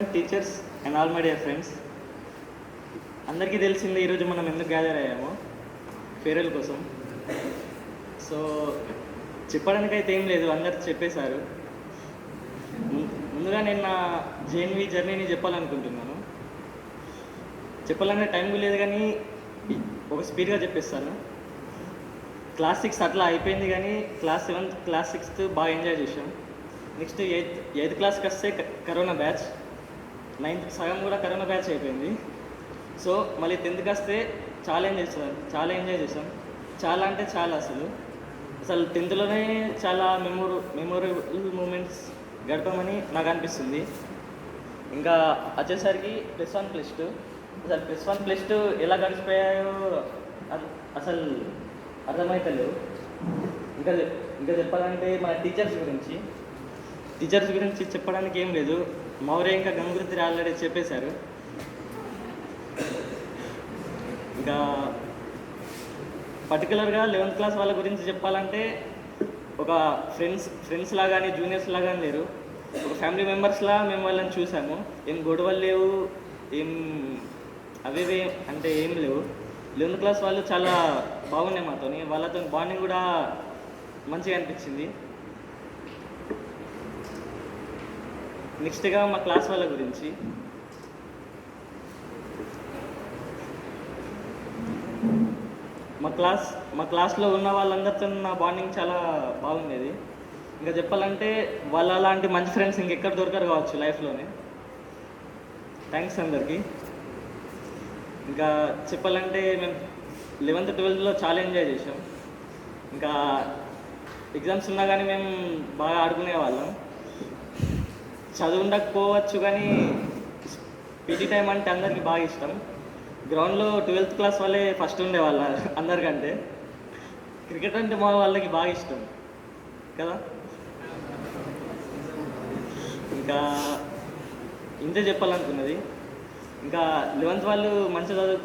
Teachers and all my dear friends, అందరికీ తెలిసింది ఈరోజు మనం ఎందుకు గ్యాదర్ అయ్యామో ఫేర్వెల్ కోసం. సో చెప్పడానికైతే ఏం లేదు, అందరు చెప్పేశారు. ముందుగా నేను నా జేఎన్వి జర్నీని చెప్పాలనుకుంటున్నాను. చెప్పాలనే టైం లేదు, కానీ ఒక స్పీడ్గా చెప్పేస్తాను. క్లాస్ 6 అట్లా అయిపోయింది, కానీ క్లాస్ 7th క్లాస్ 6th బాగా ఎంజాయ్ చేసాం. నెక్స్ట్ ఎయిత్ క్లాస్కి వస్తే కరోనా బ్యాచ్, 9th సగం కూడా కరోనా బ్యాచ్ అయిపోయింది. సో మళ్ళీ 10th వస్తే చాలా ఎంజాయ్ చేసాం. చాలా అంటే చాలా అసలు 10thలోనే చాలా మెమొరబుల్ మూమెంట్స్ గడపమని నాకు అనిపిస్తుంది. ఇంకా వచ్చేసరికి +1 +2 అసలు +1 +2 ఎలా గడిచిపోయాయో అసలు అర్థమవుతలేవు. ఇంకా చెప్పాలంటే మన టీచర్స్ గురించి చెప్పడానికి ఏం లేదు. మౌర్య ఇంకా గంగృతి ఆల్రెడీ చెప్పేశారు. ఇంకా పర్టికులర్గా 11th క్లాస్ వాళ్ళ గురించి చెప్పాలంటే ఒక ఫ్రెండ్స్ లాగా కానీ జూనియర్స్ లాగా కానీ లేరు. ఒక ఫ్యామిలీ మెంబర్స్లా మేము వాళ్ళని చూసాము. ఏం గొడవలు లేవు, ఏం అవేవే అంటే ఏం లేవు. 11th క్లాస్ వాళ్ళు చాలా బాగున్నాయి మాతోని, వాళ్ళతో బాండింగ్ కూడా మంచిగా అనిపించింది. నెక్స్ట్గా మా క్లాస్ వాళ్ళ గురించి మా క్లాస్లో ఉన్న వాళ్ళందరితో నా బాండింగ్ చాలా బాగుండేది. ఇంకా చెప్పాలంటే వాళ్ళ అలాంటి మంచి ఫ్రెండ్స్ ఇంకెక్కడ దొరకరు కావచ్చు లైఫ్లోనే. థ్యాంక్స్ అందరికీ. ఇంకా చెప్పాలంటే మేము 11th 12thలో చాలా ఎంజాయ్ చేసాం. ఇంకా ఎగ్జామ్స్ ఉన్నా కానీ మేము బాగా ఆడుకునే వాళ్ళం. చదువు ఉండకపోవచ్చు కానీ పీటీ టైం అంటే అందరికీ బాగా ఇష్టం. గ్రౌండ్లో 12th క్లాస్ వాళ్ళే ఫస్ట్ ఉండేవాళ్ళ అందరికంటే. క్రికెట్ అంటే మా వాళ్ళకి బాగా ఇష్టం కదా. ఇంకా ఇంతే చెప్పాలనుకున్నది. ఇంకా 11th వాళ్ళు మంచిగా చదువు